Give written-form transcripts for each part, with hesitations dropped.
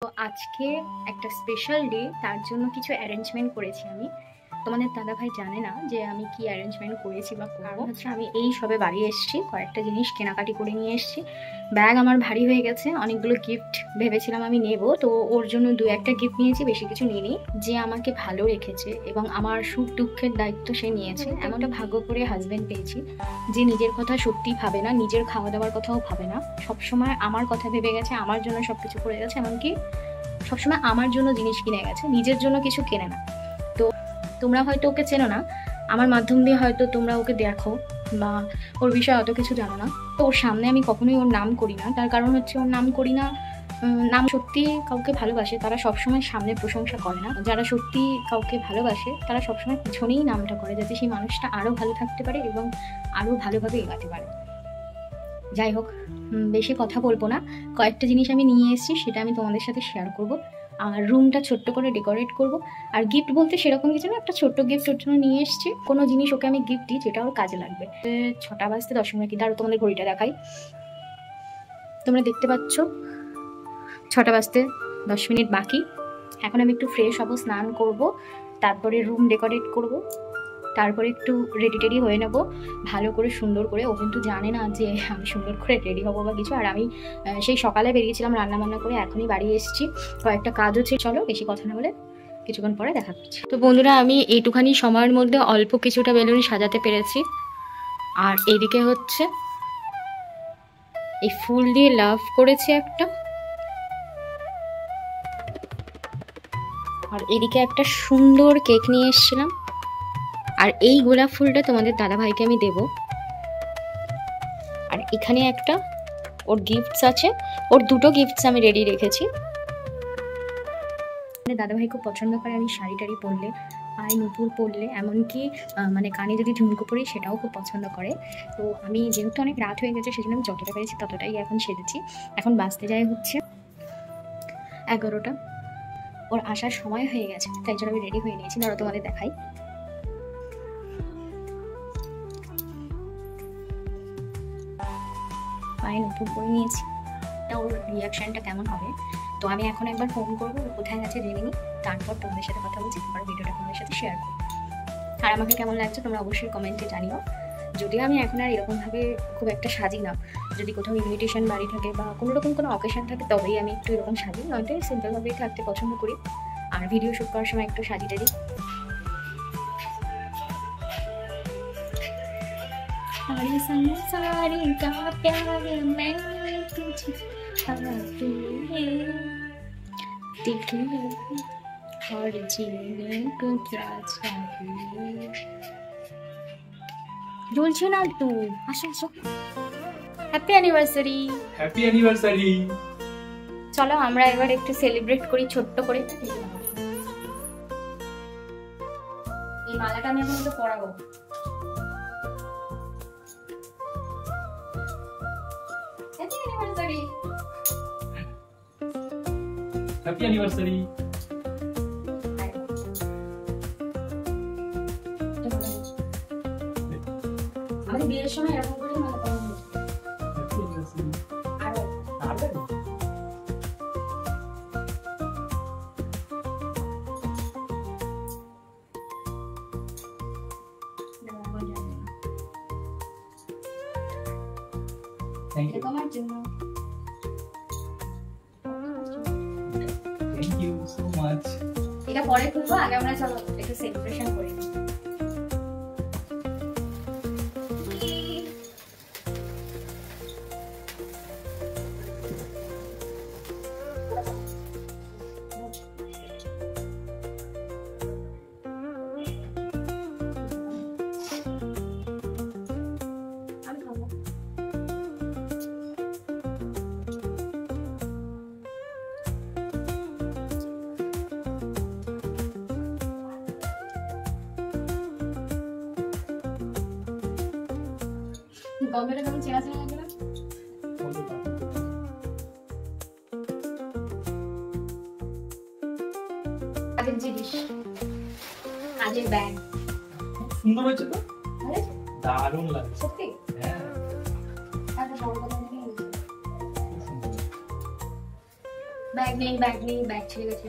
তো আজকে একটা স্পেশাল ডে, তার জন্য কিছু অ্যারেঞ্জমেন্ট করেছি আমি। তোমাদের দাদাভাই জানে না যে আমি কি অ্যারেঞ্জমেন্ট করেছি বা কারণ হচ্ছে আমি এই সবে বাড়ি এসেছি, কয়েকটা জিনিস কেনাকাটি করে নিয়ে এসেছি। ব্যাগ আমার ভারী হয়ে গেছে, অনেকগুলো গিফট ভেবেছিলাম আমি নেব, তো ওর জন্য দু একটা গিফট নিয়েছি, বেশি কিছু নিইনি। যে আমাকে ভালো রেখেছে এবং আমার সুখ দুঃখের দায়িত্ব সে নিয়েছে, এমনটা ভাগ্য করে হাজবেন্ড পেয়েছি যে নিজের কথা সত্যি ভাবে না, নিজের খাওয়া দাওয়ার কথাও ভাবে না, সবসময় আমার কথা ভেবে গেছে, আমার জন্য সবকিছু করে গেছে, এমনকি সবসময় আমার জন্য জিনিস কিনে গেছে, নিজের জন্য কিছু কেনে না। তো তোমরা হয়তো ওকে চেনো না, আমার মাধ্যম দিয়ে হয়তো তোমরা ওকে দেখো বা ওর বিষয়ে অত কিছু জানো না। তো ওর সামনে আমি কখনোই ওর নাম করি না, তার কারণ হচ্ছে ওর নাম করি না, নাম সত্যি কাউকে ভালোবাসে তারা সবসময় সামনে প্রশংসা করে না, যারা সত্যি কাউকে ভালোবাসে তারা সবসময় পিছনেই নামটা করে, যাতে সেই মানুষটা আরও ভালো থাকতে পারে এবং আরও ভালোভাবে এগাতে পারে। যাই হোক, বেশি কথা বলবো না, কয়েকটা জিনিস আমি নিয়ে এসেছি সেটা আমি তোমাদের সাথে শেয়ার করব। আর রুমটা ছোট্ট করে ডেকোরেট করব। আর গিফট বলতে সেরকম কিছু না, একটা ছোট্ট গিফট ওর জন্য নিয়ে এসেছি, কোনো জিনিস ওকে আমি গিফট দিই যেটা ওর কাজে লাগবে। 6টা বাজতে 10 মিনিট, কিন্তু আরও তোমাদের ঘড়িটা দেখাই, তোমরা দেখতে পাচ্ছ 6টা বাজতে 10 মিনিট বাকি। এখন আমি একটু ফ্রেশ হবো, স্নান করব, তারপরে রুম ডেকোরেট করব, তারপরে একটু রেডি টেডি হয়ে নেব ভালো করে সুন্দর করে। ও কিন্তু জানে না যে আমি সুন্দর করে রেডি হবো বা কিছু। আর আমি সেই সকালে বেরিয়েছিলাম রান্না বান্না করে, এখনই বাড়ি এসেছি, কয়েকটা কাজ হচ্ছে। চলো বেশি কথা না বলে কিছুক্ষণ পরে দেখা করছি। তো বন্ধুরা, আমি এইটুখানি সময়ের মধ্যে অল্প কিছুটা বেলুন সাজাতে পেরেছি। আর এইদিকে হচ্ছে এই ফুল দিয়ে লাভ করেছি একটা, আর এদিকে একটা সুন্দর কেক নিয়ে এসেছিলাম। আর এই গোলাপ ফুলটা তোমাদের দাদাভাইকে আমি দেব। আর এখানে একটা ওর গিফটস আছে, ওর দুটো গিফটস আমি রেডি রেখেছি। দাদাভাই খুব পছন্দ করে আমি শাড়ি টাড়ি পরলে, পায়ে নূপুর পরলে, এমনকি মানে কানে যদি ঝুমকো পরি সেটাও খুব পছন্দ করে। তো আমি যেহেতু অনেক রাত হয়ে গেছে, সেজন্য আমি যতটা পেরেছি ততটাই এখন সেজেছি। এখন বাজতে যায় হচ্ছে 11টা, ওর আসার সময় হয়ে গেছে, তাই জন্য আমি রেডি হয়ে নিয়েছি। ধরো তোমাদের দেখাই, পায়ে নূপুর পরে নিয়েছি, ওর রিয়াকশানটা কেমন হবে। তো আমি এখন একবার ফোন করবো, কোথায় আছে জেনে নিই, তারপর তোমাদের সাথে কথা বলছি, তারপর ভিডিওটা তোমাদের সাথে শেয়ার করবো। আর আমাকে কেমন লাগছে তোমরা অবশ্যই কমেন্টে জানিও। যদিও আমি এখন আর এরকমভাবে খুব একটা সাজি না, যদি কোথাও ইনভিটেশন বাড়ি থাকে বা কোনো রকম কোনো অকেশন থাকে তবেই আমি একটু এরকম সাজি, নয়তো সিম্পলভাবেই থাকতে পছন্দ করি। আর ভিডিও শ্যুট করার সময় একটু সাজি টাজি। और जीने को क्या चाहिए জ্বলছে না তো, আসো আসো। Happy anniversary. Happy anniversary. চলো আমরা এবার একটু সেলিব্রেট করি ছোট্ট করে। এই মালাটা আমি এখন একটু পরাবো। Happy anniversary. Happy anniversary. আমাদের বিয়ের সময় এরকম করে মালা পরানো হতো। Happy anniversary. আরো থ্যাংক ইউ। তোমার জন্য। Thank you so much. এটা পরে খুলবো, আগে আমরা চলো একটু সেলিব্রেশন করি। গন্ধটা কেমন চেনা চেনা লাগে না? কাজের জিনিস, কাজের ব্যাগ। সুন্দর হয়েছে তো, ভালো আছে? দারুণ লাগছে। সত্যি? হ্যাঁ, একটা বড় কথা নিয়ে ব্যাগ নেই, ব্যাগ ছিঁড়ে গেছে।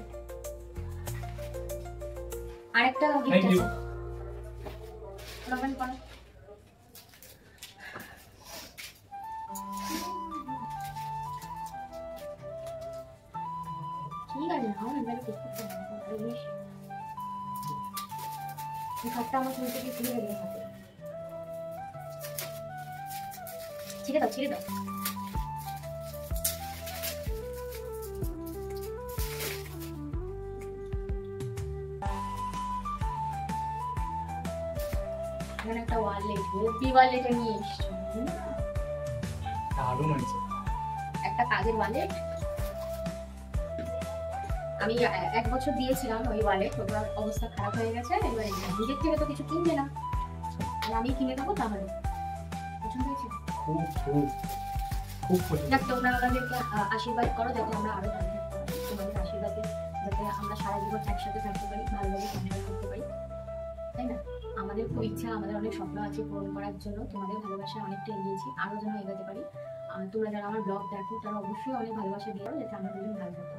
আরেকটা গিফট Thank you. আছে। ওপেন করো। ঠিক আছে, নাও না, মেরে করতে হবে না, ভালো জিনিস। এই কাপটা আমার চুল থেকে খুলে গেলে হাতে। ছিঁড়ে দাও। এখানে একটা ওয়ালেট, হেভি ওয়ালেট নিয়ে এসছো। দারুণ হয়েছে। একটা কাজের ওয়ালেট। আমি 1 বছর দিয়েছিলাম ওই ওয়ালেট, ওটার অবস্থা খারাপ হয়ে গেছে। এবার নিজের থেকে তো কিছু কিনবে না, আর আমি কিনে দেবো, তাহলে পছন্দ হয়েছে। খুব খুব খুব পছন্দ। যাক, তোমরা আমাদেরকে আশীর্বাদ করো যাতে আমরা আরো ভালো থাকতে পারি। তোমাদের আশীর্বাদে যাতে আমরা সারা জীবন একসাথে থাকতে পারি, ভালোভাবে সংসার করতে পারি, তাই না? আমাদের খুব ইচ্ছা, আমাদের অনেক স্বপ্ন আছে পূরণ করার জন্য। তোমাদের ভালোবাসায় অনেকটা এগিয়েছি, আরো যেন এগোতে পারি। তোমরা যারা আমার ব্লগ দেখো তারা অবশ্যই অনেক ভালোবাসা দিও, যাতে আমরা দুজন ভালো থাকতে পারি।